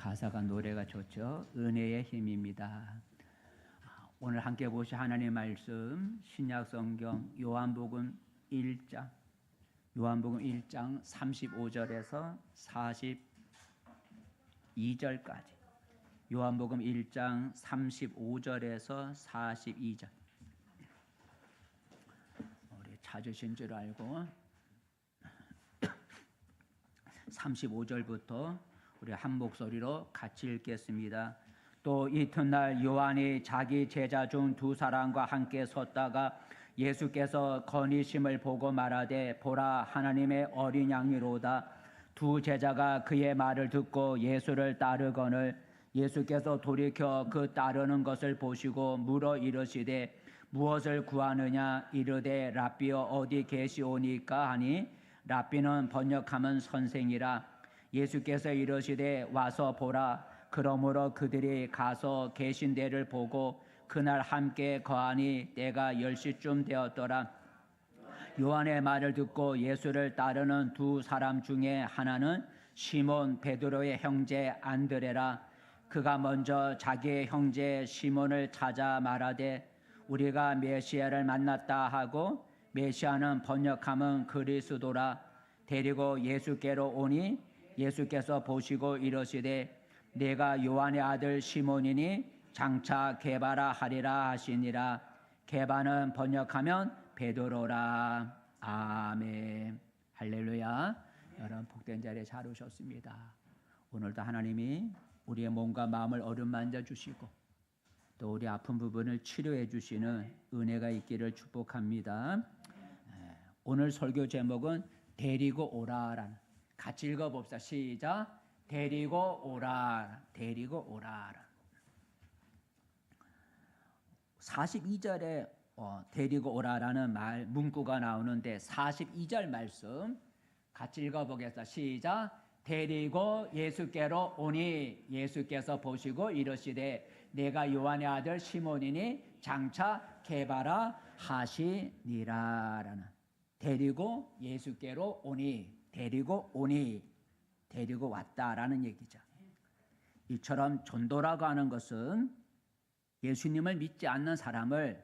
가사가 노래가 좋죠. 은혜의 힘입니다. 오늘 함께 보실 하나님의 말씀 신약 성경 요한복음 1장 35절에서 42절까지 요한복음 1장 35절에서 42절 우리 찾으신 줄 알고 35절부터 우리 한 목소리로 같이 읽겠습니다. 또 이튿날 요한이 자기 제자 중 두 사람과 함께 섰다가 예수께서 거니심을 보고 말하되 보라 하나님의 어린 양이로다. 두 제자가 그의 말을 듣고 예수를 따르거늘 예수께서 돌이켜 그 따르는 것을 보시고 물어 이르시되 무엇을 구하느냐 이르되 랍비여 어디 계시오니까 하니 랍비는 번역하면 선생이라. 예수께서 이르시되 와서 보라. 그러므로 그들이 가서 계신 데를 보고 그날 함께 거하니 때가 10시쯤 되었더라. 요한의 말을 듣고 예수를 따르는 두 사람 중에 하나는 시몬 베드로의 형제 안드레라. 그가 먼저 자기의 형제 시몬을 찾아 말하되 우리가 메시아를 만났다 하고 메시아는 번역하면 그리스도라. 데리고 예수께로 오니 예수께서 보시고 이르시되 내가 요한의 아들 시몬이니 장차 게바라 하리라 하시니라. 게바는 번역하면 베드로라. 아멘. 할렐루야. 여러분 복된 자리에 잘 오셨습니다. 오늘도 하나님이 우리의 몸과 마음을 어루만져 주시고 또 우리 아픈 부분을 치료해 주시는 은혜가 있기를 축복합니다. 오늘 설교 제목은 데리고 오라라는, 같이 읽어봅시다. 시작. 데리고 오라. 데리고 오라. 42절에 데리고 오라라는 문구가 나오는데 42절 말씀 같이 읽어보겠습니다. 시작. 데리고 예수께로 오니 예수께서 보시고 이르시되 내가 요한의 아들 시몬이니 장차 게바라 하시니라라는, 데리고 예수께로 오니, 데리고 오니, 데리고 왔다라는 얘기죠. 이처럼 전도라고 하는 것은 예수님을 믿지 않는 사람을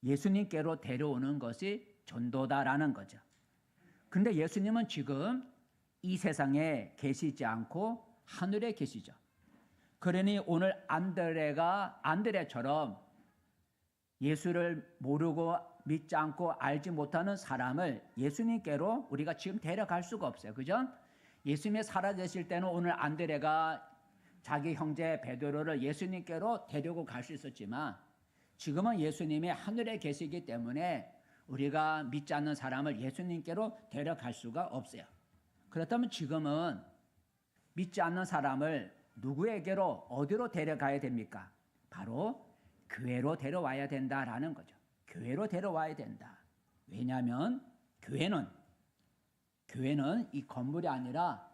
예수님께로 데려오는 것이 전도다라는 거죠. 근데 예수님은 지금 이 세상에 계시지 않고 하늘에 계시죠. 그러니 오늘 안드레처럼 예수를 모르고 믿지 않고 알지 못하는 사람을 예수님께로 우리가 지금 데려갈 수가 없어요. 그죠? 예수님이 살아계실 때는 오늘 안드레가 자기 형제 베드로를 예수님께로 데리고 갈 수 있었지만 지금은 예수님이 하늘에 계시기 때문에 우리가 믿지 않는 사람을 예수님께로 데려갈 수가 없어요. 그렇다면 지금은 믿지 않는 사람을 누구에게로, 어디로 데려가야 됩니까? 바로 교회로 데려와야 된다라는 거죠. 교회로 데려와야 된다. 왜냐하면 교회는 이 건물이 아니라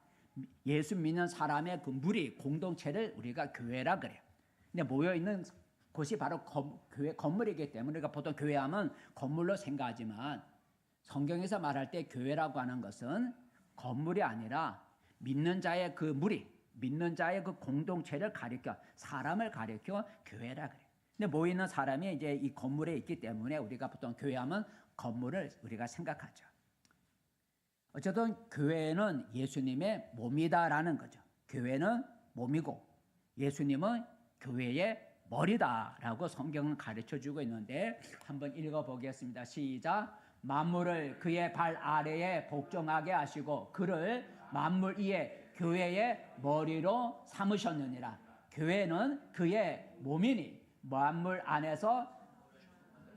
예수 믿는 사람의 그 무리, 공동체를 우리가 교회라 그래요. 근데 모여있는 곳이 바로 교회 건물이기 때문에 우리가 보통 교회하면 건물로 생각하지만 성경에서 말할 때 교회라고 하는 것은 건물이 아니라 믿는 자의 그 무리, 믿는 자의 그 공동체를 가리켜, 사람을 가리켜 교회라 그래요. 근데 모이는 사람이 이제 이 건물에 있기 때문에 우리가 보통 교회하면 건물을 우리가 생각하죠. 어쨌든 교회는 예수님의 몸이다라는 거죠. 교회는 몸이고 예수님은 교회의 머리다라고 성경은 가르쳐주고 있는데 한번 읽어보겠습니다. 시작. 만물을 그의 발 아래에 복종하게 하시고 그를 만물 위에 교회의 머리로 삼으셨느니라. 교회는 그의 몸이니 만물 안에서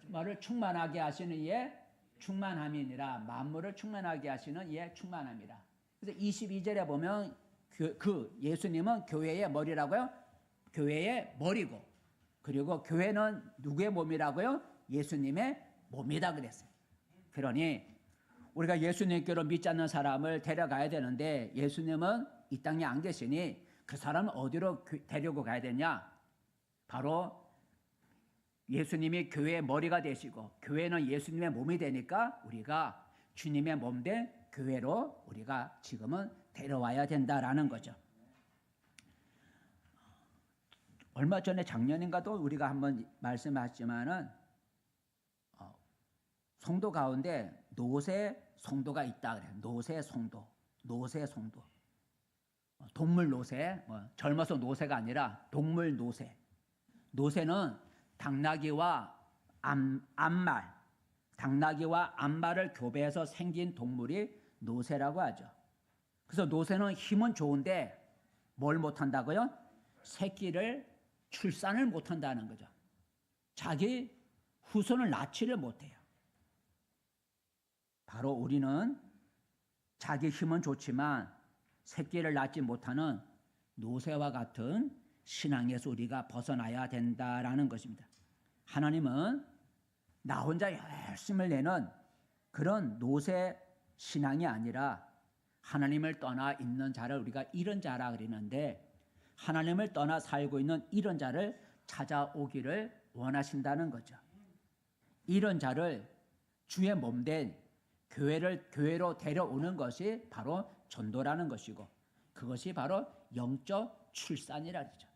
뭐를 충만하게 하시는 이의 충만함이니라. 만물을 충만하게 하시는 이의 충만함이라. 그래서 22절에 보면 그 예수님은 교회의 머리라고요. 교회의 머리고, 그리고 교회는 누구의 몸이라고요? 예수님의 몸이다 그랬어요. 그러니 우리가 예수님께로 믿지 않는 사람을 데려가야 되는데 예수님은 이 땅에 안 계시니 그 사람은 어디로 데리고 가야 되냐? 바로 예수님이 교회의 머리가 되시고 교회는 예수님의 몸이 되니까 우리가 주님의 몸 된 교회로 우리가 지금은 데려와야 된다라는 거죠. 얼마 전에 작년인가도 우리가 한번 말씀하셨지만은 성도 가운데 노새 성도가 있다 그래요. 노새 성도, 노새 성도. 동물 노새, 젊어서 노새가 아니라 동물 노새. 노새는 당나귀와 암말, 당나귀와 암말을 교배해서 생긴 동물이 노새라고 하죠. 그래서 노새는 힘은 좋은데 뭘 못한다고요? 새끼를 출산을 못한다는 거죠. 자기 후손을 낳지를 못해요. 바로 우리는 자기 힘은 좋지만 새끼를 낳지 못하는 노새와 같은 신앙에서 우리가 벗어나야 된다라는 것입니다. 하나님은 나 혼자 열심을 내는 그런 노새 신앙이 아니라 하나님을 떠나 있는 자를 우리가 이런 자라 그러는데, 하나님을 떠나 살고 있는 이런 자를 찾아오기를 원하신다는 거죠. 이런 자를 주의 몸된 교회로 데려오는 것이 바로 전도라는 것이고, 그것이 바로 영적 출산이라 그러죠.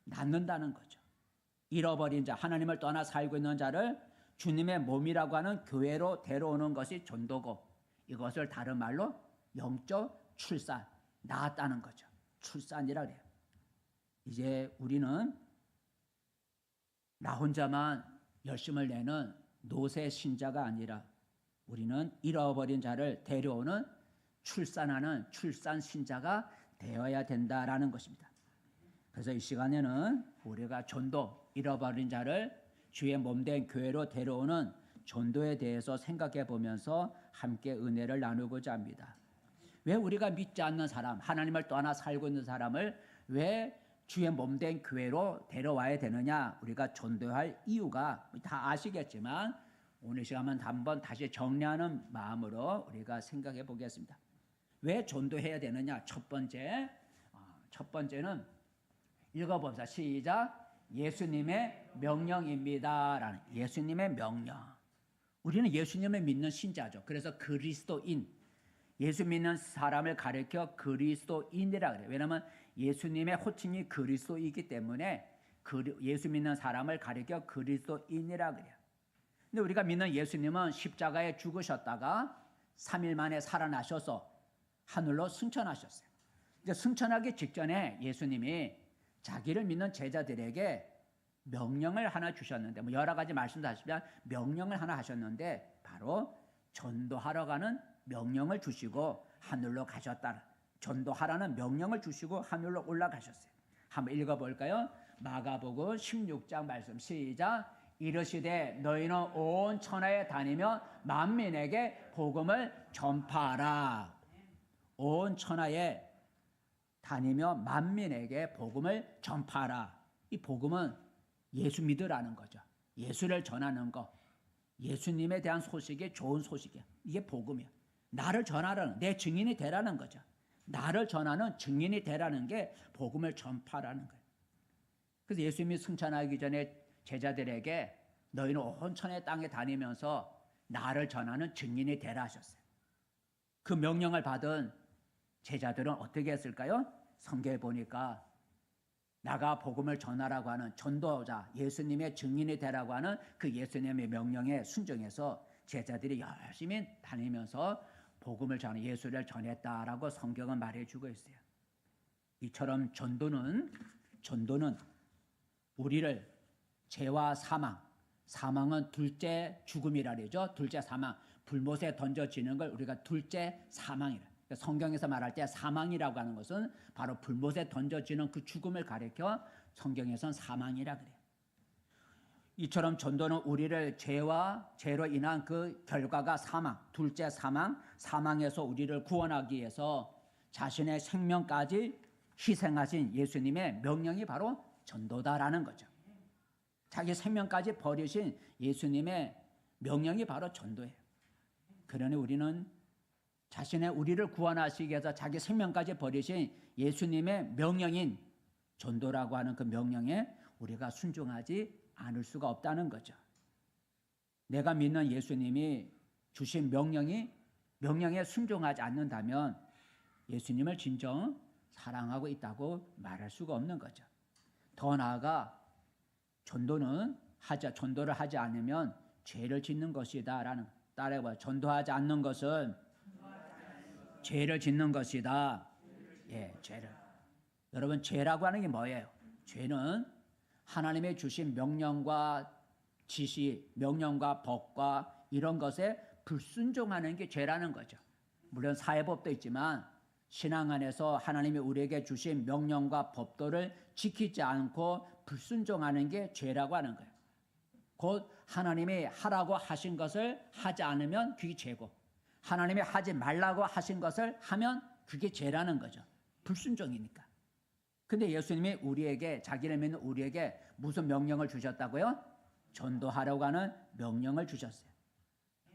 낳는다는 거죠. 잃어버린 자, 하나님을 떠나 살고 있는 자를 주님의 몸이라고 하는 교회로 데려오는 것이 전도고, 이것을 다른 말로 영적 출산, 낳았다는 거죠. 출산이라 그래요. 이제 우리는 나 혼자만 열심을 내는 노새 신자가 아니라 우리는 잃어버린 자를 데려오는 출산하는 출산 신자가 되어야 된다라는 것입니다. 그래서 이 시간에는 우리가 전도, 잃어버린 자를 주의 몸된 교회로 데려오는 전도에 대해서 생각해 보면서 함께 은혜를 나누고자 합니다. 왜 우리가 믿지 않는 사람, 하나님을 떠나 살고 있는 사람을 왜 주의 몸된 교회로 데려와야 되느냐? 우리가 전도할 이유가 다 아시겠지만 오늘 시간은 한번 다시 정리하는 마음으로 우리가 생각해 보겠습니다. 왜 전도해야 되느냐? 첫 번째는 읽어봅시다. 시작. 예수님의 명령입니다라는, 예수님의 명령. 우리는 예수님을 믿는 신자죠. 그래서 그리스도인, 예수 믿는 사람을 가리켜 그리스도인이라 그래요. 왜냐하면 예수님의 호칭이 그리스도이기 때문에 예수 믿는 사람을 가리켜 그리스도인이라 그래요. 근데 우리가 믿는 예수님은 십자가에 죽으셨다가 3일 만에 살아나셔서 하늘로 승천하셨어요. 이제 승천하기 직전에 예수님이 자기를 믿는 제자들에게 명령을 하나 주셨는데, 여러 가지 말씀하시면 명령을 하나 하셨는데, 바로 전도하러 가는 명령을 주시고 하늘로 가셨다. 전도하라는 명령을 주시고 하늘로 올라가셨어요. 한번 읽어볼까요? 마가복음 16장 말씀 시작. 이르시되 너희는 온 천하에 다니며 만민에게 복음을 전파하라. 온 천하에 다니며 만민에게 복음을 전파하라. 이 복음은 예수 믿으라는 거죠. 예수를 전하는 거. 예수님에 대한 소식이 좋은 소식이야. 이게 복음이야. 나를 전하라는, 내 증인이 되라는 거죠. 나를 전하는 증인이 되라는 게 복음을 전파라는 거예요. 그래서 예수님이 승천하기 전에 제자들에게 너희는 온 천의 땅에 다니면서 나를 전하는 증인이 되라 하셨어요. 그 명령을 받은 제자들은 어떻게 했을까요? 성경에 보니까 나가 복음을 전하라고 하는 전도자, 예수님의 증인이 되라고 하는 그 예수님의 명령에 순종해서 제자들이 열심히 다니면서 복음을 전해 예수를 전했다라고 성경은 말해주고 있어요. 이처럼 전도는 우리를 죄와 사망은 둘째 죽음이라 그러죠. 둘째 사망, 불못에 던져지는 걸 우리가 둘째 사망이라. 성경에서 말할 때 사망이라고 하는 것은 바로 불못에 던져지는 그 죽음을 가리켜 성경에서는 사망이라 그래요. 이처럼 전도는 우리를 죄로 인한 그 결과가 사망, 둘째 사망에서 우리를 구원하기 위해서 자신의 생명까지 희생하신 예수님의 명령이 바로 전도다라는 거죠. 자기 생명까지 버리신 예수님의 명령이 바로 전도예요. 그러니 우리는 우리를 구원하시기 위해서 자기 생명까지 버리신 예수님의 명령인 전도라고 하는 그 명령에 우리가 순종하지 않을 수가 없다는 거죠. 내가 믿는 예수님이 주신 명령에 순종하지 않는다면 예수님을 진정 사랑하고 있다고 말할 수가 없는 거죠. 더 나아가 전도를 하지 않으면 죄를 짓는 것이다라는, 따라해봐요. 전도하지 않는 것은 죄를 짓는 것이다. 예, 죄를. 여러분, 죄라고 하는 게 뭐예요? 죄는 하나님의 주신 명령과 지시, 명령과 법과 이런 것에 불순종하는 게 죄라는 거죠. 물론 사회법도 있지만 신앙 안에서 하나님이 우리에게 주신 명령과 법도를 지키지 않고 불순종하는 게 죄라고 하는 거예요. 곧 하나님이 하라고 하신 것을 하지 않으면 그게 죄고, 하나님이 하지 말라고 하신 것을 하면 그게 죄라는 거죠. 불순종이니까. 근데 예수님이 우리에게, 자기를 믿는 우리에게 무슨 명령을 주셨다고요? 전도하라고 하는 명령을 주셨어요.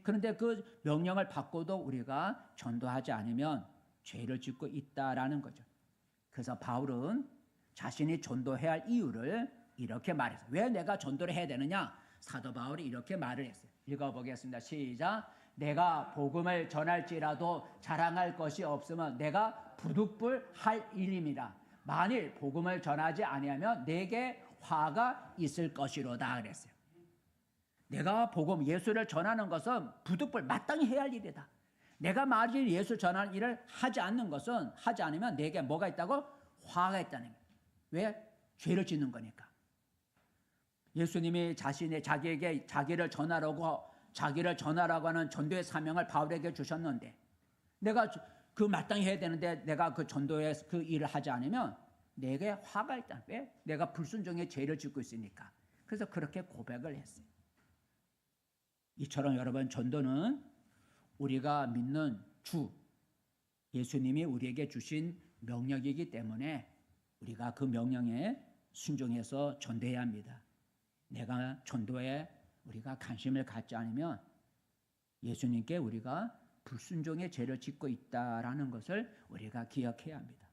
그런데 그 명령을 받고도 우리가 전도하지 않으면 죄를 짓고 있다라는 거죠. 그래서 바울은 자신이 전도해야 할 이유를 이렇게 말했어요. 왜 내가 전도를 해야 되느냐? 사도 바울이 이렇게 말을 했어요. 읽어보겠습니다. 시작. 내가 복음을 전할지라도 자랑할 것이 없으면 내가 부득불할 일임이라. 만일 복음을 전하지 아니하면 내게 화가 있을 것이로다 그랬어요. 내가 복음, 예수를 전하는 것은 부득불 마땅히 해야 할 일이다. 내가 만일 예수 전하는 일을 하지 않는 것은, 하지 않으면 내게 뭐가 있다고? 화가 있다는 거예요. 왜? 죄를 짓는 거니까. 예수님이 자기에게 자기를 전하라고 하는 전도의 사명을 바울에게 주셨는데, 내가 그 마땅히 해야 되는데 내가 그 전도의 그 일을 하지 않으면 내게 화가 있다. 왜? 내가 불순종의 죄를 짓고 있으니까. 그래서 그렇게 고백을 했어요. 이처럼 여러분, 전도는 우리가 믿는 주 예수님이 우리에게 주신 명령이기 때문에 우리가 그 명령에 순종해서 전도해야 합니다. 내가 전도에 우리가 관심을 갖지 않으면 예수님께 우리가 불순종의 죄를 짓고 있다라는 것을 우리가 기억해야 합니다.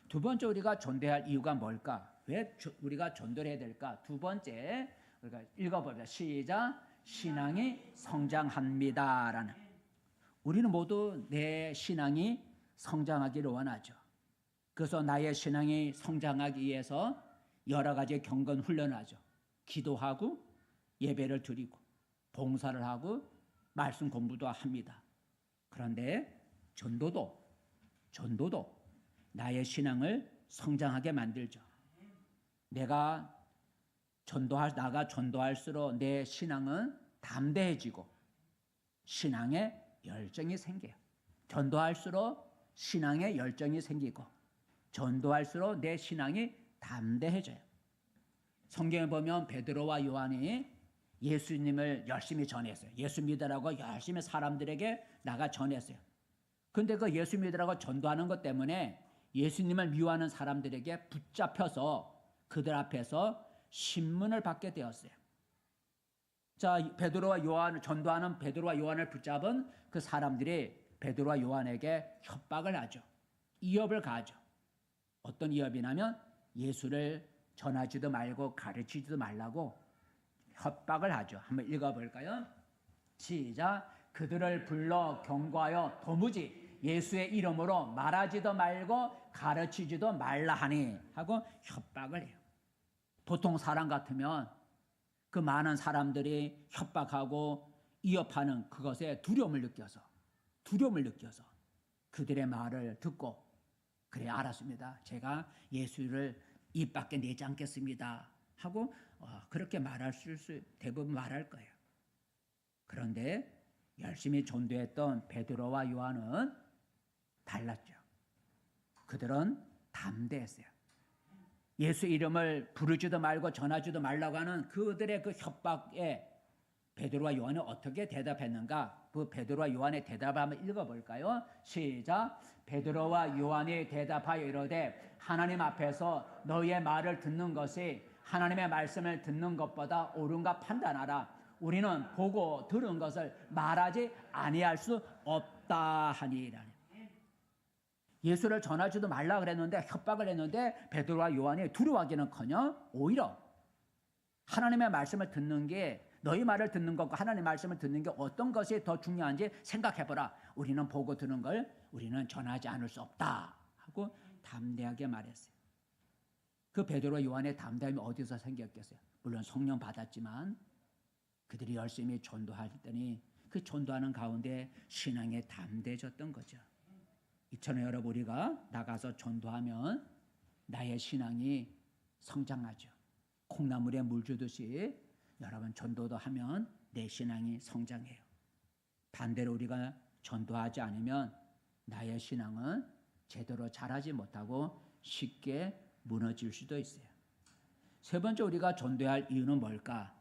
두 번째, 우리가 전도해야 할 이유가 뭘까? 왜 우리가 전도를 해야 될까? 두 번째, 우리가 읽어봅니다. 시작. 신앙이 성장합니다라는. 우리는 모두 내 신앙이 성장하기를 원하죠. 그래서 나의 신앙이 성장하기 위해서 여러 가지 경건 훈련을 하죠. 기도하고 예배를 드리고 봉사를 하고 말씀 공부도 합니다. 그런데 전도도 나의 신앙을 성장하게 만들죠. 나가 전도할수록 내 신앙은 담대해지고 신앙에 열정이 생겨요. 전도할수록 신앙에 열정이 생기고 전도할수록 내 신앙이 담대해져요. 성경에 보면 베드로와 요한이 예수님을 열심히 전했어요. 예수 믿으라고 열심히 사람들에게 나가 전했어요. 그런데 그 예수 믿으라고 전도하는 것 때문에 예수님을 미워하는 사람들에게 붙잡혀서 그들 앞에서 신문을 받게 되었어요. 자, 전도하는 베드로와 요한을 붙잡은 그 사람들이 베드로와 요한에게 협박을 하죠. 위협을 가하죠. 어떤 위협이냐면 예수를 전하지도 말고 가르치지도 말라고 협박을 하죠. 한번 읽어볼까요? 시작. 그들을 불러 경고하여 도무지 예수의 이름으로 말하지도 말고 가르치지도 말라 하니 하고 협박을 해요. 보통 사람 같으면 그 많은 사람들이 협박하고 위협하는 그것에 두려움을 느껴서 그들의 말을 듣고 그래 알았습니다. 제가 예수를 입 밖에 내지 않겠습니다 하고 그렇게 대부분 말할 거예요. 그런데 열심히 전도했던 베드로와 요한은 달랐죠. 그들은 담대했어요. 예수 이름을 부르지도 말고 전하지도 말라고 하는 그들의 그 협박에 베드로와 요한은 어떻게 대답했는가? 그 베드로와 요한의 대답을 한번 읽어볼까요? 시작. 베드로와 요한이 대답하여 이르되 하나님 앞에서 너희의 말을 듣는 것이 하나님의 말씀을 듣는 것보다 옳은가 판단하라. 우리는 보고 들은 것을 말하지 아니할 수 없다 하니라. 예수를 전하지도 말라 그랬는데 협박을 했는데 베드로와 요한이 두려워하기는커녕 오히려 하나님의 말씀을 듣는 게 너희 말을 듣는 것과 하나님의 말씀을 듣는 게 어떤 것이 더 중요한지 생각해보라. 우리는 보고 들은 걸 우리는 전하지 않을 수 없다 하고 담대하게 말했어요. 그 베드로 요한의 담대함이 어디서 생겼겠어요? 물론 성령 받았지만 그들이 열심히 전도했더니 그 전도하는 가운데 신앙에 담대해졌던 거죠. 이처럼 여러분 우리가 나가서 전도하면 나의 신앙이 성장하죠. 콩나물에 물 주듯이 여러분 전도도 하면 내 신앙이 성장해요. 반대로 우리가 전도하지 않으면 나의 신앙은 제대로 자라지 못하고 쉽게 무너질 수도 있어요. 세 번째 우리가 전도해야 할 이유는 뭘까?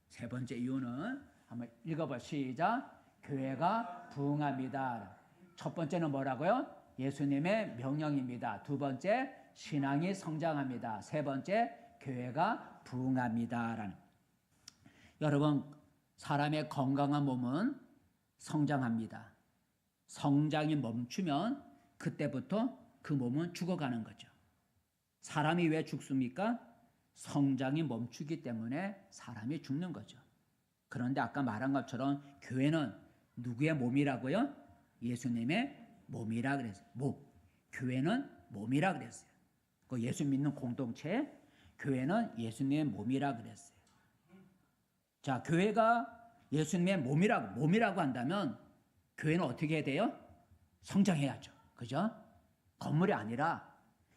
세 번째 이유는 한번 읽어봐. 시작. 교회가 부흥합니다. 첫 번째는 뭐라고요? 예수님의 명령입니다. 두 번째 신앙이 성장합니다. 세 번째 교회가 부흥합니다. 여러분 사람의 건강한 몸은 성장합니다. 성장이 멈추면 그때부터 그 몸은 죽어가는 거죠. 사람이 왜 죽습니까? 성장이 멈추기 때문에 사람이 죽는 거죠. 그런데 아까 말한 것처럼 교회는 누구의 몸이라고요? 예수님의 몸이라 그랬어요. 몸. 교회는 몸이라 그랬어요. 그 예수 믿는 공동체, 교회는 예수님의 몸이라 그랬어요. 자, 교회가 예수님의 몸이라고 한다면 교회는 어떻게 해야 돼요? 성장해야죠. 그죠? 건물이 아니라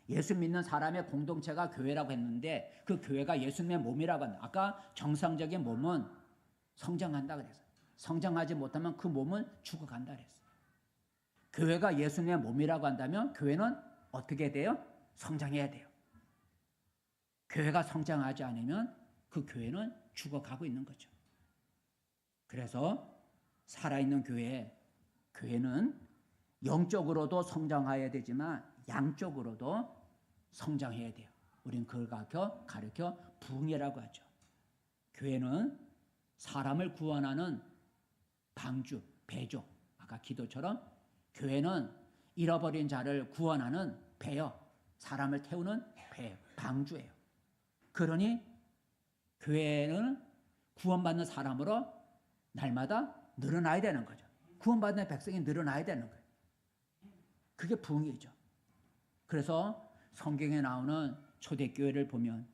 예수 믿는 사람의 공동체가 교회라고 했는데 그 교회가 예수님의 몸이라고 한다. 아까 정상적인 몸은 성장한다 그랬어요. 성장하지 못하면 그 몸은 죽어간다 그랬어요. 교회가 예수님의 몸이라고 한다면 교회는 어떻게 돼요? 성장해야 돼요. 교회가 성장하지 않으면 그 교회는 죽어가고 있는 거죠. 그래서 살아있는 교회는 영적으로도 성장해야 되지만 양적으로도 성장해야 돼요. 우린 그걸 가르쳐 부흥이라고 하죠. 교회는 사람을 구원하는 방주, 배죠. 아까 기도처럼 교회는 잃어버린 자를 구원하는 배요. 사람을 태우는 배, 방주예요. 그러니 교회는 구원받는 사람으로 날마다 늘어나야 되는 거죠. 구원받는 백성이 늘어나야 되는 거예요. 그게 부흥이죠. 그래서 성경에 나오는 초대교회를 보면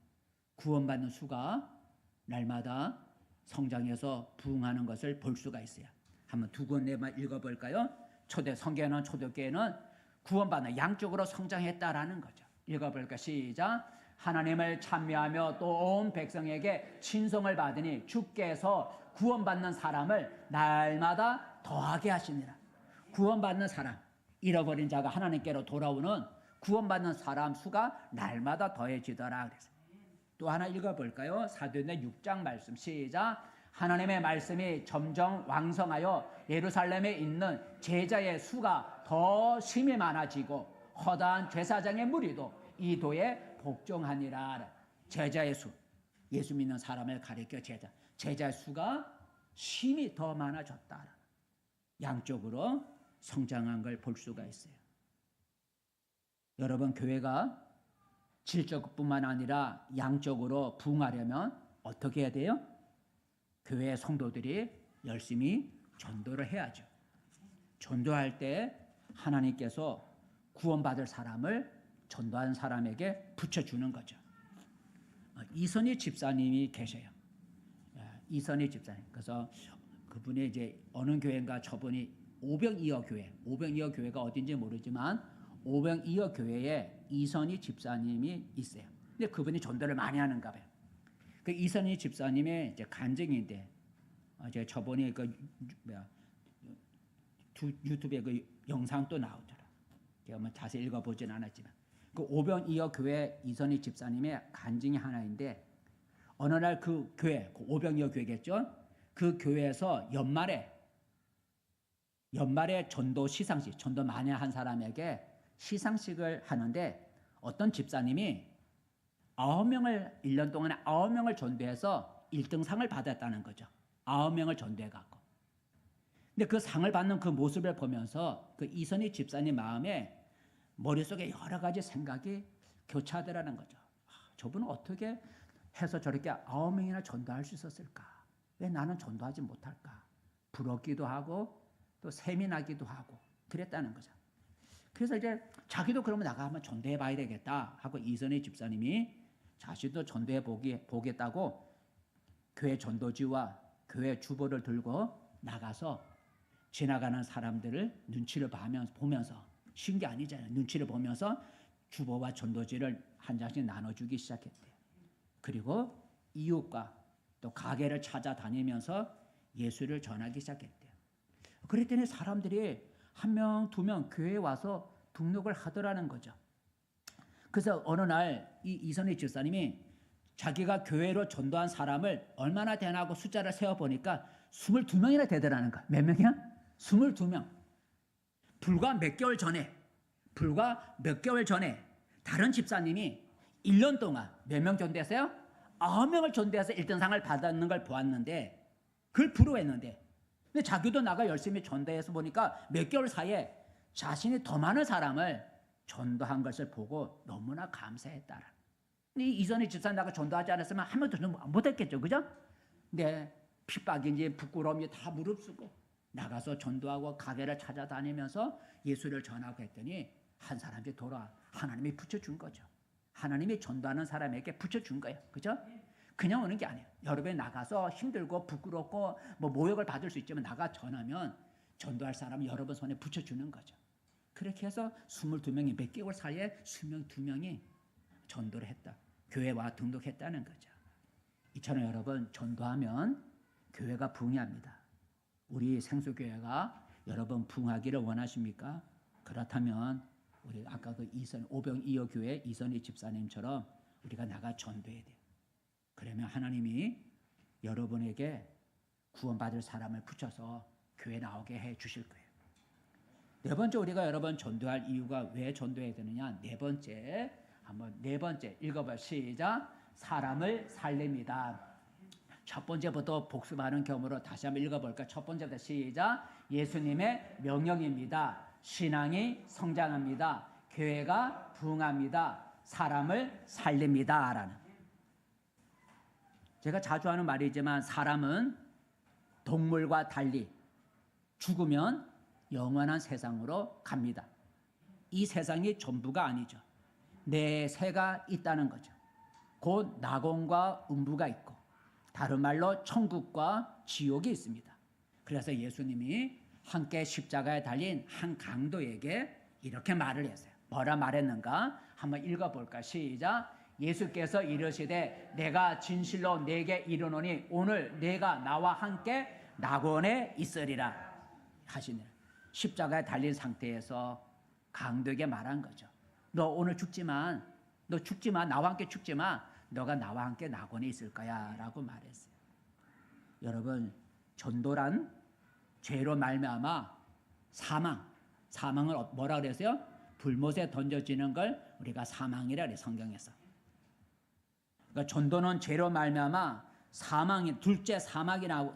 구원받는 수가 날마다 성장해서 부흥하는 것을 볼 수가 있어요. 한번 두 군데만 읽어볼까요? 성경에는 초대교회는 구원받는 양쪽으로 성장했다라는 거죠. 읽어볼까? 시작. 하나님을 찬미하며 또 온 백성에게 친송을 받으니 주께서 구원받는 사람을 날마다 더하게 하시니라. 구원받는 사람, 잃어버린 자가 하나님께로 돌아오는 구원받는 사람 수가 날마다 더해지더라 그랬어요. 또 하나 읽어볼까요? 사도행전 6장 말씀 시작. 하나님의 말씀이 점점 왕성하여 예루살렘에 있는 제자의 수가 더 심히 많아지고 허다한 제사장의 무리도 이 도에 복종하니라. 제자의 수, 예수 믿는 사람을 가리켜 제자의 수가 심히 더 많아졌다. 양쪽으로 성장한 걸 볼 수가 있어요. 여러분 교회가 질적뿐만 아니라 양적으로 부흥하려면 어떻게 해야 돼요? 교회 성도들이 열심히 전도를 해야죠. 전도할 때 하나님께서 구원받을 사람을 전도한 사람에게 붙여주는 거죠. 이선희 집사님이 계셔요. 이선희 집사님. 그래서 그분이 이제 어느 교회인가 저분이 오병이어 교회가 어딘지 모르지만 오병이어 교회에 이선희 집사님이 있어요. 근데 그분이 전도를 많이 하는가 봐요. 그 이선희 집사님의 이제 간증인데 이제 저번에 유튜브에 그 영상도 나오더라. 제가 뭐 자세히 읽어보진 않았지만 그 오병이어 교회 이선희 집사님의 간증이 하나인데 어느 날 그 교회, 그 오병이어 교회겠죠? 그 교회에서 연말에 전도 시상식, 전도 많이 한 사람에게 시상식을 하는데 어떤 집사님이 1년 동안에 9명을 전도해서 1등상을 받았다는 거죠. 9명을 전도해갖고. 근데 그 상을 받는 그 모습을 보면서 그 이선희 집사님 마음에 머릿속에 여러 가지 생각이 교차하더라는 거죠. 저분은 어떻게 해서 저렇게 9명이나 전도할 수 있었을까? 왜 나는 전도하지 못할까? 부럽기도 하고 또 셈이 나기도 하고 그랬다는 거죠. 그래서 이제 자기도 그러면 나가 한번 전도해 봐야 되겠다 하고 이선희 집사님이 자신도 전도해 보겠다고 교회 전도지와 교회 주보를 들고 나가서 지나가는 사람들을 눈치를 보면서 쉬운 게 아니잖아요. 눈치를 보면서 주보와 전도지를 한 장씩 나눠주기 시작했대요. 그리고 이웃과 또 가게를 찾아다니면서 예수를 전하기 시작했대요. 그랬더니 사람들이 한 명, 두 명 교회에 와서 등록을 하더라는 거죠. 그래서 어느 날 이 이선희 집사님이 자기가 교회로 전도한 사람을 얼마나 되나 고 숫자를 세어보니까 22명이나 되더라는 거야. 몇 명이야? 22명. 불과 몇 개월 전에 다른 집사님이 1년 동안 몇 명 전도했어요? 9명을 전도해서 1등상을 받았는 걸 보았는데 그걸 부러워했는데 근데 자기도 나가 열심히 전도해서 보니까 몇 개월 사이에 자신이 더 많은 사람을 전도한 것을 보고 너무나 감사했다라. 이 이선희 집사님 나가 전도하지 않았으면 한 명도 못했겠죠, 그죠? 근데 핍박인지 부끄러움이 다 무릅쓰고 나가서 전도하고 가게를 찾아다니면서 예수를 전하고 했더니 한 사람이 돌아와 하나님이 붙여준 거죠. 하나님이 전도하는 사람에게 붙여준 거예요, 그죠? 그냥 오는 게 아니에요. 여러분이 나가서 힘들고 부끄럽고 뭐 모욕을 받을 수 있지만 나가 전하면 전도할 사람은 여러분 손에 붙여주는 거죠. 그렇게 해서 22명이 몇 개월 사이에 22명이 전도를 했다. 교회와 등록했다는 거죠. 이처럼 여러분 전도하면 교회가 부흥합니다. 우리 생수교회가 여러분 부흥하기를 원하십니까? 그렇다면 우리 아까 그 오병이어 교회 이선희 집사님처럼 우리가 나가 전도해야 돼요. 그러면 하나님이 여러분에게 구원받을 사람을 붙여서 교회 나오게 해 주실 거예요. 네 번째 우리가 여러분 전도할 이유가 왜 전도해야 되느냐? 네 번째 읽어봐. 시작. 사람을 살립니다. 첫 번째부터 복습하는 겸으로 다시 한번 읽어볼까? 첫 번째부터 시작. 예수님의 명령입니다. 신앙이 성장합니다. 교회가 부흥합니다. 사람을 살립니다. 라는. 제가 자주 하는 말이지만 사람은 동물과 달리 죽으면 영원한 세상으로 갑니다. 이 세상이 전부가 아니죠. 내세가 있다는 거죠. 곧 낙원과 음부가 있고 다른 말로 천국과 지옥이 있습니다. 그래서 예수님이 함께 십자가에 달린 한 강도에게 이렇게 말을 했어요. 뭐라 말했는가? 한번 읽어볼까? 시작. 예수께서 이르시되 내가 진실로 네게 이르노니 오늘 네가 나와 함께 낙원에 있으리라 하시니라. 십자가에 달린 상태에서 강도에게 말한 거죠. 너 오늘 죽지만 나와 함께 죽지만 너가 나와 함께 낙원에 있을 거야 라고 말했어요. 여러분 전도란 죄로 말미암아 사망을 뭐라 그랬어요? 불못에 던져지는 걸 우리가 사망이라 그래 성경에서. 그러니까 전도는 죄로 말미암아 둘째 사망이라고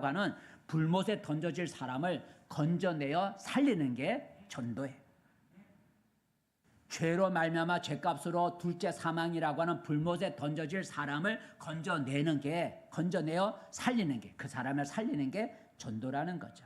하는 불못에 던져질 사람을 건져내어 살리는 게 전도예요. 죄로 말미암아 죄값으로 둘째 사망이라고 하는 불못에 던져질 사람을 건져내어 살리는 게, 그 사람을 살리는 게 전도라는 거죠.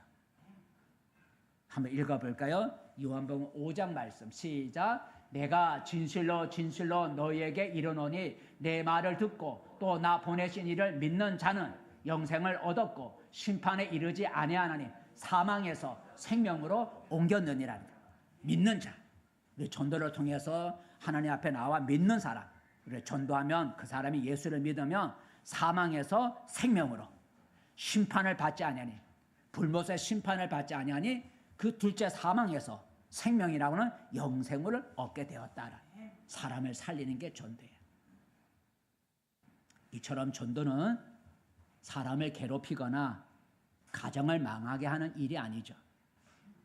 한번 읽어볼까요? 요한복음 5장 말씀 시작. 내가 진실로 너희에게 이르노니 내 말을 듣고 또 나 보내신 이를 믿는 자는 영생을 얻었고 심판에 이르지 아니하나니 사망에서 생명으로 옮겼느니라. 믿는 자. 우리 전도를 통해서 하나님 앞에 나와 믿는 사람, 우리 전도하면 그 사람이 예수를 믿으면 사망에서 생명으로 심판을 받지 아니하니, 불못의 심판을 받지 아니하니 그 둘째 사망에서 생명이라고는 영생을 얻게 되었다라. 사람을 살리는 게 전도예요. 이처럼 전도는 사람을 괴롭히거나 가정을 망하게 하는 일이 아니죠.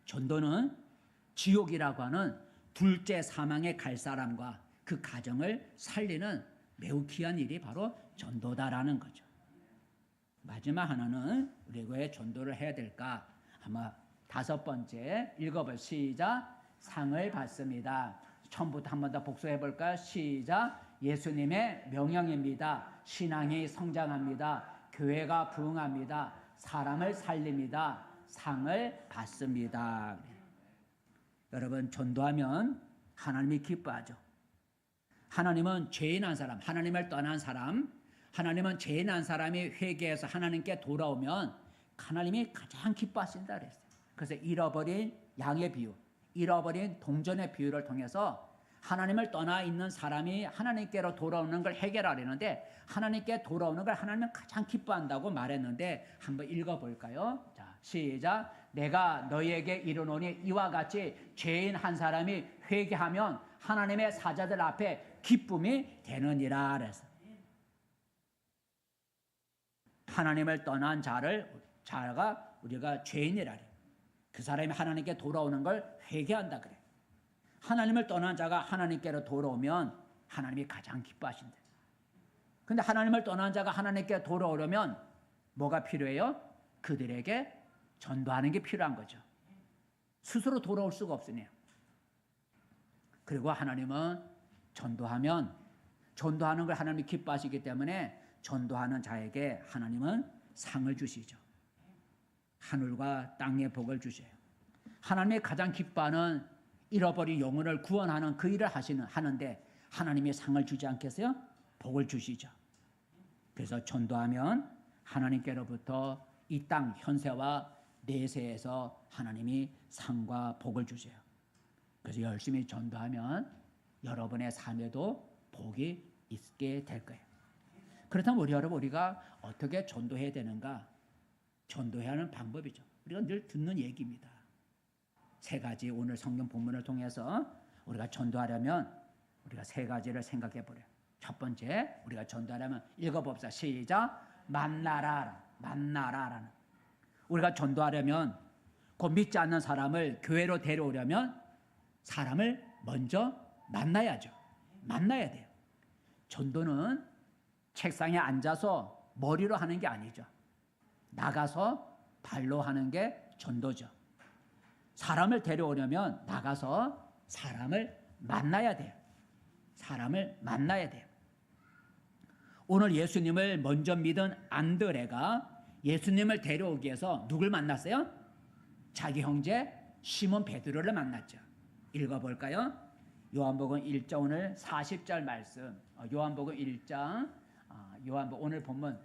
전도는 지옥이라고 하는 둘째 사망에 갈 사람과 그 가정을 살리는 매우 귀한 일이 바로 전도다라는 거죠. 마지막 하나는 우리가 왜 전도를 해야 될까? 아마 5번째 읽어볼 시작. 상을 받습니다. 처음부터 한 번 더 복수해 볼까요? 시작. 예수님의 명령입니다. 신앙이 성장합니다. 교회가 부흥합니다. 사람을 살립니다. 상을 받습니다. 여러분 전도하면 하나님이 기뻐하죠. 하나님은 죄인한 사람, 하나님을 떠난 사람, 하나님은 죄인한 사람이 회개해서 하나님께 돌아오면 하나님이 가장 기뻐하신다 그랬어요. 그래서 잃어버린 양의 비유, 잃어버린 동전의 비유를 통해서 하나님을 떠나 있는 사람이 하나님께로 돌아오는 걸 해결하려는데 하나님께 돌아오는 걸 하나님은 가장 기뻐한다고 말했는데 한번 읽어볼까요? 자, 시작. 내가 너희에게 이르노니 이와 같이 죄인 한 사람이 회개하면 하나님의 사자들 앞에 기쁨이 되느니라 그래서 하나님을 떠난 자가 우리가 죄인이라 그래. 그 사람이 하나님께 돌아오는 걸 회개한다 그래. 하나님을 떠난 자가 하나님께로 돌아오면 하나님이 가장 기뻐하신대. 근데 하나님을 떠난 자가 하나님께 돌아오려면 뭐가 필요해요? 그들에게 전도하는 게 필요한 거죠. 스스로 돌아올 수가 없으니. 그리고 하나님은 전도하는 걸 하나님이 기뻐하시기 때문에 전도하는 자에게 하나님은 상을 주시죠. 하늘과 땅의 복을 주셔요. 하나님이 가장 기뻐하는 잃어버린 영혼을 구원하는 그 일을 하는데 하나님이 상을 주지 않겠어요? 복을 주시죠. 그래서 전도하면 하나님께로부터 이 땅 현세와 내세에서 하나님이 상과 복을 주세요. 그래서 열심히 전도하면 여러분의 삶에도 복이 있게 될 거예요. 그렇다면 우리가 어떻게 전도해야 되는가? 전도해야 하는 방법이죠. 우리가 늘 듣는 얘기입니다. 세 가지 오늘 성경 본문을 통해서 우리가 전도하려면 우리가 세 가지를 생각해 보래요. 첫 번째, 우리가 전도하려면 읽어봅시다. 시작. 만나라라는. 우리가 전도하려면 곧 믿지 않는 사람을 교회로 데려오려면 사람을 먼저 만나야죠. 만나야 돼요. 전도는 책상에 앉아서 머리로 하는 게 아니죠. 나가서 발로 하는 게 전도죠. 사람을 데려오려면 나가서 사람을 만나야 돼요. 사람을 만나야 돼요. 오늘 예수님을 먼저 믿은 안드레가 예수님을 데려오기 위해서 누굴 만났어요? 자기 형제 시몬 베드로를 만났죠. 읽어볼까요? 요한복음 1장 오늘 40절 말씀. 요한복음 1장 오늘 본문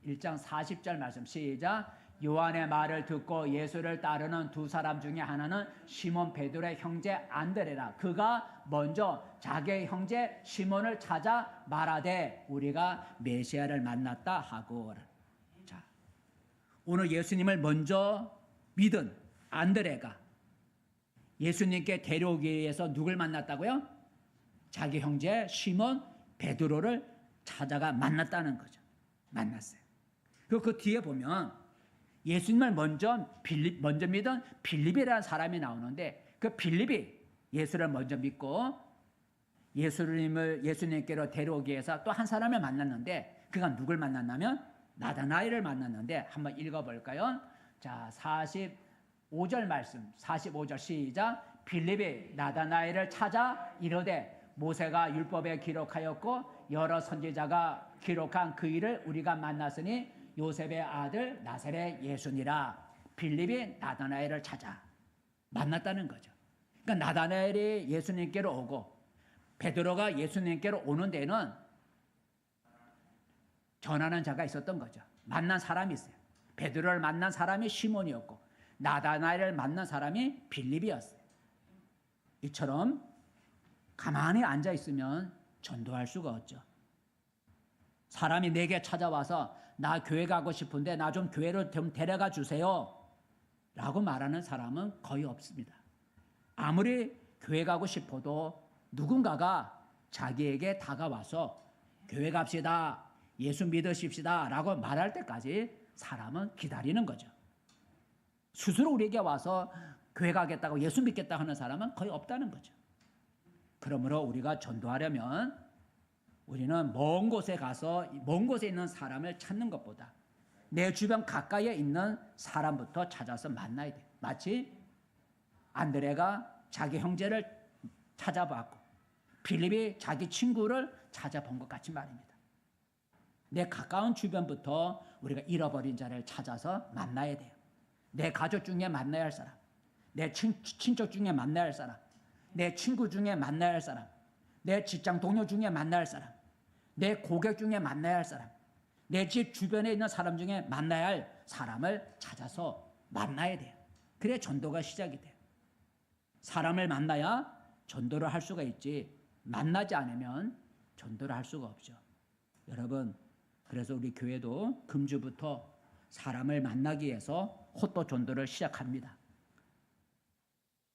1장 40절 말씀 시작. 요한의 말을 듣고 예수를 따르는 두 사람 중에 하나는 시몬 베드로의 형제 안드레라. 그가 먼저 자기의 형제 시몬을 찾아 말하되 우리가 메시아를 만났다 하고. 자, 오늘 예수님을 먼저 믿은 안드레가 예수님께 데려오기 위해서 누굴 만났다고요? 자기 형제 시몬 베드로를 찾아가 만났다는 거죠. 만났어요. 그 뒤에 보면 예수님을 먼저 믿은 빌립이라는 사람이 나오는데 그 빌립이 예수를 먼저 믿고 예수님께로 데려오기 위해서 또 한 사람을 만났는데 그가 누굴 만났냐면 나다나엘을 만났는데 한번 읽어볼까요? 자, 45절 말씀 45절 시작. 빌립이 나다나엘을 찾아 이르되 모세가 율법에 기록하였고 여러 선지자가 기록한 그 일을 우리가 만났으니 요셉의 아들 나사렛 예수니라. 빌립이 나다나엘을 찾아 만났다는 거죠. 그러니까 나다나엘이 예수님께로 오고 베드로가 예수님께로 오는 데는 전하는 자가 있었던 거죠. 만난 사람이 있어요. 베드로를 만난 사람이 시몬이었고 나다나엘을 만난 사람이 빌립이었어요. 이처럼 가만히 앉아 있으면 전도할 수가 없죠. 사람이 내게 찾아와서 나 교회 가고 싶은데 나 좀 교회로 좀 데려가 주세요 라고 말하는 사람은 거의 없습니다. 아무리 교회 가고 싶어도 누군가가 자기에게 다가와서 교회 갑시다, 예수 믿으십시다 라고 말할 때까지 사람은 기다리는 거죠. 스스로 우리에게 와서 교회 가겠다고 예수 믿겠다고 하는 사람은 거의 없다는 거죠. 그러므로 우리가 전도하려면 우리는 먼 곳에 가서 먼 곳에 있는 사람을 찾는 것보다 내 주변 가까이에 있는 사람부터 찾아서 만나야 돼요. 마치 안드레가 자기 형제를 찾아봤고 빌립이 자기 친구를 찾아본 것 같이 말입니다. 내 가까운 주변부터 우리가 잃어버린 자를 찾아서 만나야 돼요. 내 가족 중에 만나야 할 사람, 내 친척 중에 만나야 할 사람, 내 친구 중에 만나야 할 사람, 내 직장 동료 중에 만나야 할 사람, 내 고객 중에 만나야 할 사람, 내 집 주변에 있는 사람 중에 만나야 할 사람을 찾아서 만나야 돼요. 그래 전도가 시작이 돼요. 사람을 만나야 전도를 할 수가 있지, 만나지 않으면 전도를 할 수가 없죠. 여러분, 그래서 우리 교회도 금주부터 사람을 만나기 위해서 헛도 전도를 시작합니다.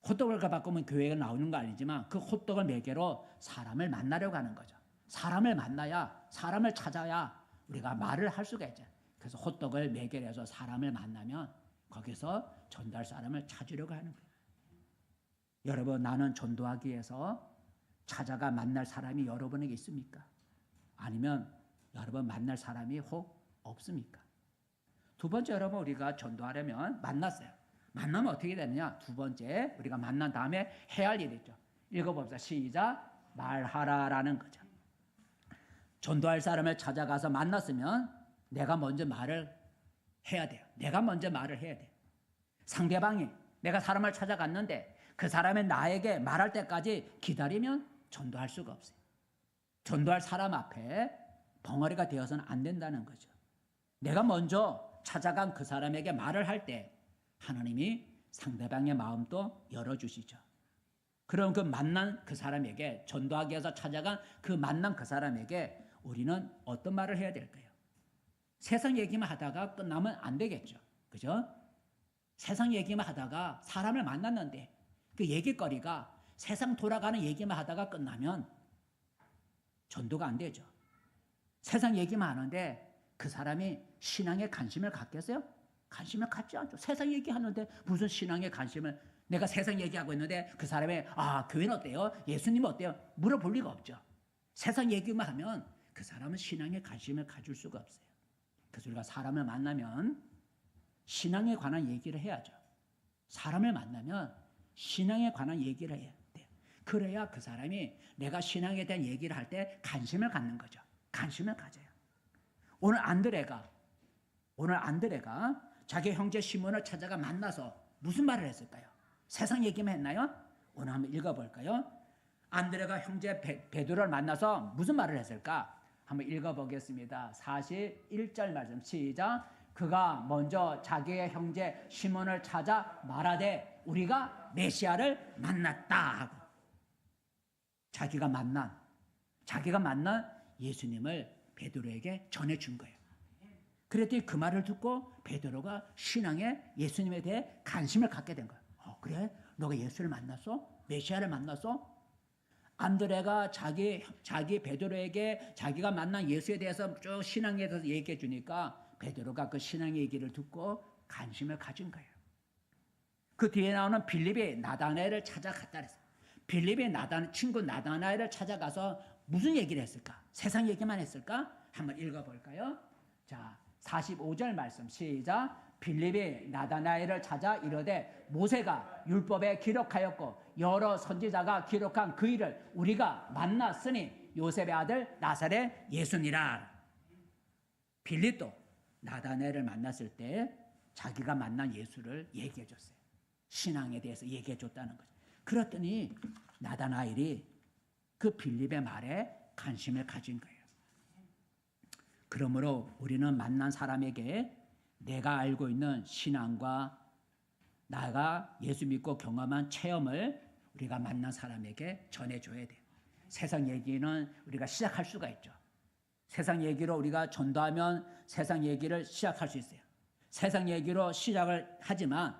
호떡을 바꾸면 교회가 나오는 거 아니지만 그 호떡을 매개로 사람을 만나려고 하는 거죠. 사람을 만나야, 사람을 찾아야 우리가 말을 할 수가 있죠. 그래서 호떡을 매개로 해서 사람을 만나면 거기서 전도할 사람을 찾으려고 하는 거예요. 여러분, 나는 전도하기 위해서 찾아가 만날 사람이 여러분에게 있습니까? 아니면 여러분 만날 사람이 혹 없습니까? 두 번째, 여러분, 우리가 전도하려면 만났어요. 만나면 어떻게 되느냐? 두 번째, 우리가 만난 다음에 해야 할 일이 있죠. 읽어봅시다. 시작. 말하라라는 거죠. 전도할 사람을 찾아가서 만났으면 내가 먼저 말을 해야 돼요. 내가 먼저 말을 해야 돼요. 상대방이, 내가 사람을 찾아갔는데 그 사람이 나에게 말할 때까지 기다리면 전도할 수가 없어요. 전도할 사람 앞에 벙어리가 되어서는 안 된다는 거죠. 내가 먼저 찾아간 그 사람에게 말을 할 때 하나님이 상대방의 마음도 열어주시죠. 그럼 그 만난 그 사람에게, 전도하기 위해서 찾아간 그 만난 그 사람에게 우리는 어떤 말을 해야 될까요? 세상 얘기만 하다가 끝나면 안 되겠죠. 그죠? 세상 얘기만 하다가 사람을 만났는데 그 얘기거리가 세상 돌아가는 얘기만 하다가 끝나면 전도가 안 되죠. 세상 얘기만 하는데 그 사람이 신앙에 관심을 갖겠어요? 관심을 갖지 않죠. 세상 얘기하는데 무슨 신앙에 관심을, 내가 세상 얘기하고 있는데 그 사람이 교회는 어때요? 예수님 어때요? 물어볼 리가 없죠. 세상 얘기만 하면 그 사람은 신앙에 관심을 가질 수가 없어요. 그래서 우리가 사람을 만나면 신앙에 관한 얘기를 해야죠. 사람을 만나면 신앙에 관한 얘기를 해야 돼요. 그래야 그 사람이 내가 신앙에 대한 얘기를 할 때 관심을 갖는 거죠. 관심을 가져요. 오늘 안드레가 자기 형제 시몬을 찾아가 만나서 무슨 말을 했을까요? 세상 얘기만 했나요? 오늘 한번 읽어볼까요? 안드레가 형제 베드로를 만나서 무슨 말을 했을까? 한번 읽어보겠습니다. 41절 말씀 시작. 그가 먼저 자기의 형제 시몬을 찾아 말하되 우리가 메시아를 만났다 하고, 자기가 만난 예수님을 베드로에게 전해준 거예요. 그랬더니 그 말을 듣고 베드로가 신앙에, 예수님에 대해 관심을 갖게 된 거예요. 그래? 너가 예수를 만났어? 메시아를 만났어? 안드레가 자기 베드로에게 자기가 만난 예수에 대해서 쭉 신앙에 대해서 얘기해 주니까 베드로가 그 신앙의 얘기를 듣고 관심을 가진 거예요. 그 뒤에 나오는 빌립이 나다나엘을 찾아갔다 그랬어요. 빌립이 친구 나다나엘을 찾아가서 무슨 얘기를 했을까? 세상 얘기만 했을까? 한번 읽어볼까요? 자, 45절 말씀 시작. 빌립이 나다나엘을 찾아 이르되 모세가 율법에 기록하였고 여러 선지자가 기록한 그 일을 우리가 만났으니 요셉의 아들 나사렛 예수니라. 빌립도 나다나엘을 만났을 때 자기가 만난 예수를 얘기해 줬어요. 신앙에 대해서 얘기해 줬다는 거죠. 그랬더니 나다나엘이 그 빌립의 말에 관심을 가진 거예요. 그러므로 우리는 만난 사람에게 내가 알고 있는 신앙과 나가 예수 믿고 경험한 체험을 우리가 만난 사람에게 전해줘야 돼요. 세상 얘기는 우리가 시작할 수가 있죠. 세상 얘기로 우리가 전도하면 세상 얘기를 시작할 수 있어요. 세상 얘기로 시작을 하지만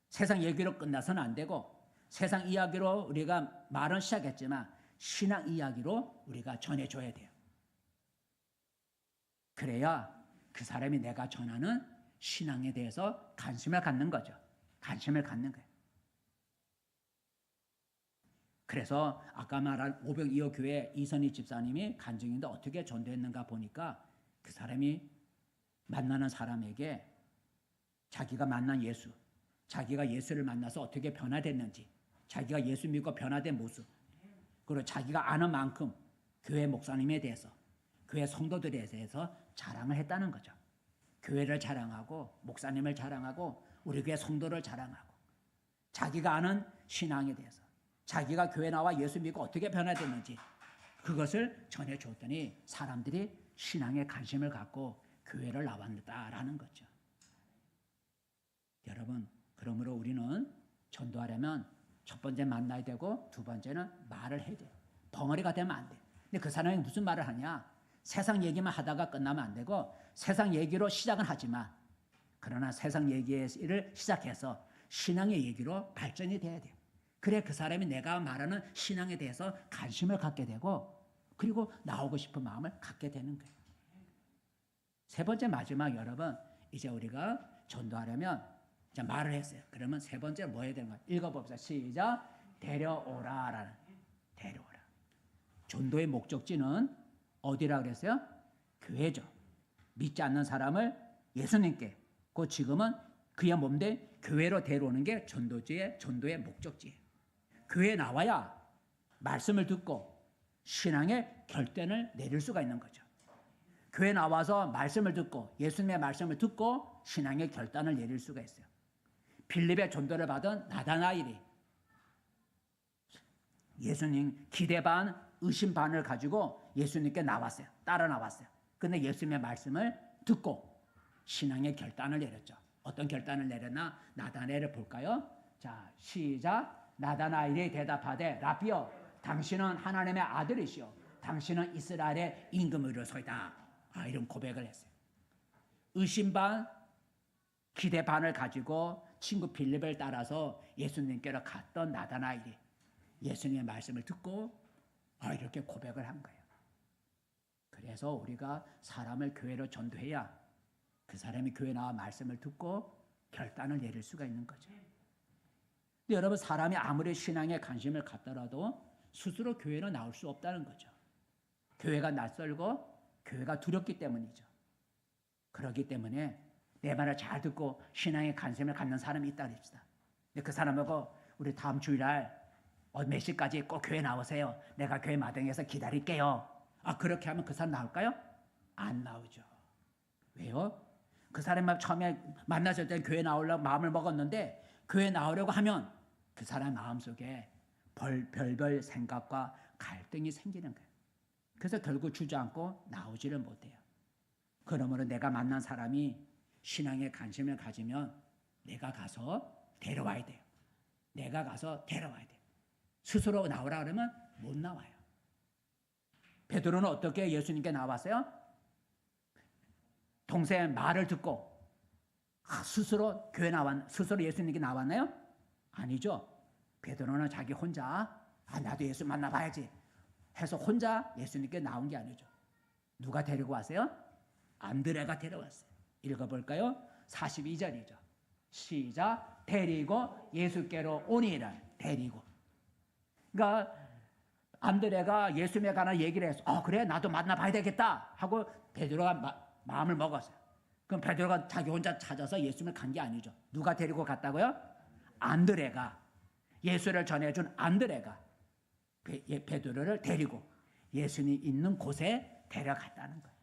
세상 얘기로 끝나서는 안 되고, 세상 이야기로 우리가 말은 시작했지만 신앙 이야기로 우리가 전해줘야 돼요. 그래야 그 사람이 내가 전하는 신앙에 대해서 관심을 갖는 거죠. 관심을 갖는 거예요. 그래서 아까 말한 오병 2호 교회 이선희 집사님이 간증인데 어떻게 전도했는가 보니까 그 사람이 만나는 사람에게 자기가 만난 예수, 자기가 예수를 만나서 어떻게 변화됐는지, 자기가 예수 믿고 변화된 모습, 그리고 자기가 아는 만큼 교회 목사님에 대해서, 교회 성도들에 대해서 자랑을 했다는 거죠. 교회를 자랑하고 목사님을 자랑하고 우리 교회 성도를 자랑하고 자기가 아는 신앙에 대해서, 자기가 교회 나와 예수 믿고 어떻게 변화됐는지 그것을 전해줬더니 사람들이 신앙에 관심을 갖고 교회를 나왔다라는 거죠. 여러분, 그러므로 우리는 전도하려면 첫 번째 만나야 되고 두 번째는 말을 해야 돼요. 벙어리가 되면 안 돼. 근데 그 사람이 무슨 말을 하냐? 세상 얘기만 하다가 끝나면 안 되고 세상 얘기로 시작은 하지만 그러나 세상 얘기를 시작해서 신앙의 얘기로 발전이 돼야 돼요. 그래 그 사람이 내가 말하는 신앙에 대해서 관심을 갖게 되고 그리고 나오고 싶은 마음을 갖게 되는 거예요. 세 번째 마지막 여러분, 이제 우리가 전도하려면 이제 말을 했어요. 그러면 세 번째 뭐 해야 되는 거야? 읽어봅시다. 시작. 데려오라라는. 데려오라. 전도의 목적지는 어디라 그랬어요? 교회죠. 믿지 않는 사람을 예수님께, 그 지금은 그의 몸된 교회로 데려오는 게 전도의 목적지예요. 교회에 나와야 말씀을 듣고 신앙의 결단을 내릴 수가 있는 거죠. 교회 나와서 말씀을 듣고 예수님의 말씀을 듣고 신앙의 결단을 내릴 수가 있어요. 빌립의 전도를 받은 나다나엘이 예수님 기대 반 의심 반을 가지고 예수님께 나왔어요. 따라 나왔어요. 근데 예수님의 말씀을 듣고 신앙의 결단을 내렸죠. 어떤 결단을 내렸나? 나다나엘을 볼까요? 자, 시작. 나다나엘이 대답하되 라비여, 당신은 하나님의 아들이시오. 당신은 이스라엘의 임금으로소이다. 이런 고백을 했어요. 의심 반, 기대 반을 가지고 친구 빌립을 따라서 예수님께로 갔던 나다나엘이 예수님의 말씀을 듣고 이렇게 고백을 한 거예요. 그래서 우리가 사람을 교회로 전도해야 그 사람이 교회 나와 말씀을 듣고 결단을 내릴 수가 있는 거죠. 근데 여러분, 사람이 아무리 신앙에 관심을 갖더라도 스스로 교회로 나올 수 없다는 거죠. 교회가 낯설고 교회가 두렵기 때문이죠. 그렇기 때문에 내 말을 잘 듣고 신앙에 관심을 갖는 사람이 있다 그럽시다. 근데 그 사람하고 우리 다음 주일날 몇 시까지 꼭 교회 나오세요. 내가 교회 마당에서 기다릴게요. 그렇게 하면 그 사람 나올까요? 안 나오죠. 왜요? 그 사람만 처음에 만났을 때 교회 나오려고 마음을 먹었는데 교회 나오려고 하면 그 사람 마음속에 별별 생각과 갈등이 생기는 거예요. 그래서 결국 주저앉고 나오지를 못해요. 그러므로 내가 만난 사람이 신앙에 관심을 가지면 내가 가서 데려와야 돼요. 내가 가서 데려와야 돼요. 스스로 나오라 그러면 못 나와요. 베드로는 어떻게 예수님께 나왔어요? 동생 말을 듣고 스스로 교회 스스로 예수님께 나왔나요? 아니죠. 베드로는 자기 혼자 나도 예수 만나봐야지 해서 혼자 예수님께 나온 게 아니죠. 누가 데리고 왔어요? 안드레가 데려왔어요. 읽어볼까요? 42절이죠. 시작. 데리고 예수께로 오니라. 데리고. 그러니까 안드레가 예수님에 관한 얘기를 해서 그래 나도 만나봐야 되겠다 하고 베드로가 마음을 먹었어요. 그럼 베드로가 자기 혼자 찾아서 예수님을 간 게 아니죠. 누가 데리고 갔다고요? 안드레가, 예수를 전해준 안드레가 베드로를 데리고 예수님 있는 곳에 데려갔다는 거예요.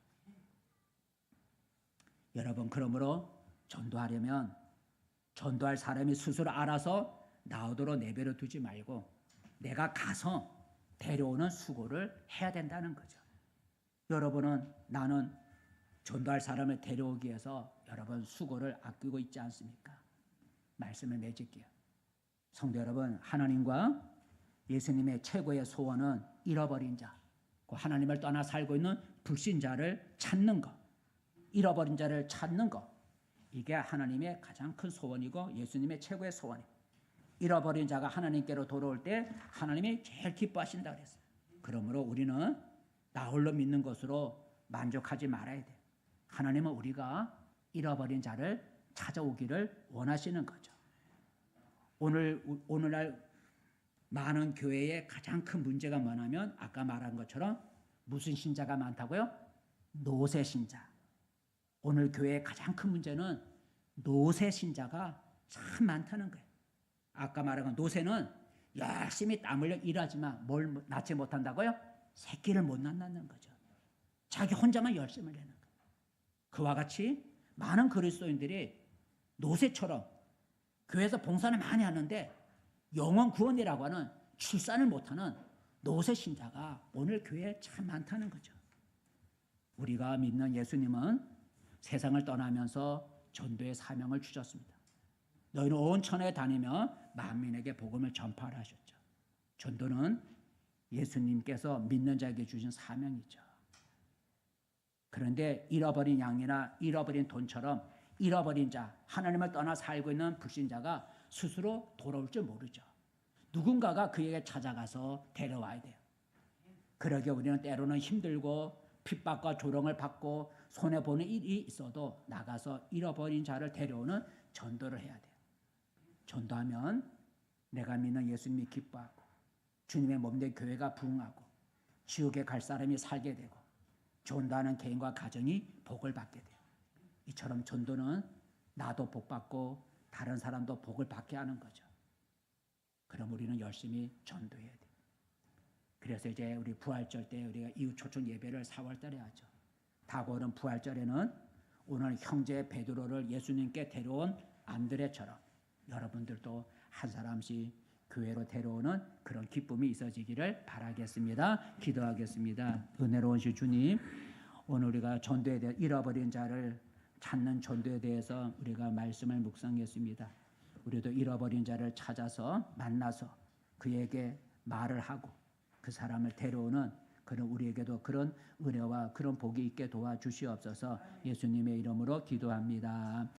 여러분, 그러므로 전도하려면 전도할 사람이 스스로 알아서 나오도록 내버려 두지 말고 내가 가서 데려오는 수고를 해야 된다는 거죠. 여러분은 나는 전도할 사람을 데려오기 위해서 여러분 수고를 아끼고 있지 않습니까? 말씀을 맺을게요. 성도 여러분, 하나님과 예수님의 최고의 소원은 잃어버린 자, 하나님을 떠나 살고 있는 불신자를 찾는 것, 잃어버린 자를 찾는 것, 이게 하나님의 가장 큰 소원이고 예수님의 최고의 소원이에요. 잃어버린 자가 하나님께로 돌아올 때 하나님이 제일 기뻐하신다 그랬어요. 그러므로 우리는 나 홀로 믿는 것으로 만족하지 말아야 돼요. 하나님은 우리가 잃어버린 자를 찾아오기를 원하시는 거죠. 오늘날 많은 교회의 가장 큰 문제가 뭐냐면 아까 말한 것처럼 무슨 신자가 많다고요? 노세 신자. 오늘 교회의 가장 큰 문제는 노세 신자가 참 많다는 거예요. 아까 말한 건 노세는 열심히 땀 흘려 일하지만 뭘 낳지 못한다고요? 새끼를 못 낳는 거죠. 자기 혼자만 열심을 내는 거예요. 그와 같이 많은 그리스도인들이 노세처럼 교회에서 봉사를 많이 하는데 영혼 구원이라고 하는 출산을 못하는 노세 신자가 오늘 교회에 참 많다는 거죠. 우리가 믿는 예수님은 세상을 떠나면서 전도의 사명을 주셨습니다. 너희는 온 천하에 다니며 만민에게 복음을 전파하라 하셨죠. 전도는 예수님께서 믿는 자에게 주신 사명이죠. 그런데 잃어버린 양이나 잃어버린 돈처럼 잃어버린 자, 하나님을 떠나 살고 있는 불신자가 스스로 돌아올 줄 모르죠. 누군가가 그에게 찾아가서 데려와야 돼요. 그러게 우리는 때로는 힘들고 핍박과 조롱을 받고 손해보는 일이 있어도 나가서 잃어버린 자를 데려오는 전도를 해야 돼요. 전도하면 내가 믿는 예수님이 기뻐하고 주님의 몸된 교회가 부흥하고 지옥에 갈 사람이 살게 되고 전도하는 개인과 가정이 복을 받게 돼요. 이처럼 전도는 나도 복 받고 다른 사람도 복을 받게 하는 거죠. 그럼 우리는 열심히 전도해야 돼요. 그래서 이제 우리 부활절 때 우리가 이웃 초청 예배를 4월 달에 하죠. 다가오는 부활절에는 오늘 형제 베드로를 예수님께 데려온 안드레처럼 여러분들도 한 사람씩 교회로 데려오는 그런 기쁨이 있어지기를 바라겠습니다. 기도하겠습니다. 은혜로운 주님, 오늘 우리가 전도에 대해 잃어버린 자를 찾는 전도에 대해서 우리가 말씀을 묵상했습니다. 우리도 잃어버린 자를 찾아서 만나서 그에게 말을 하고 그 사람을 데려오는 그런 우리에게도 그런 은혜와 그런 복이 있게 도와주시옵소서. 예수님의 이름으로 기도합니다.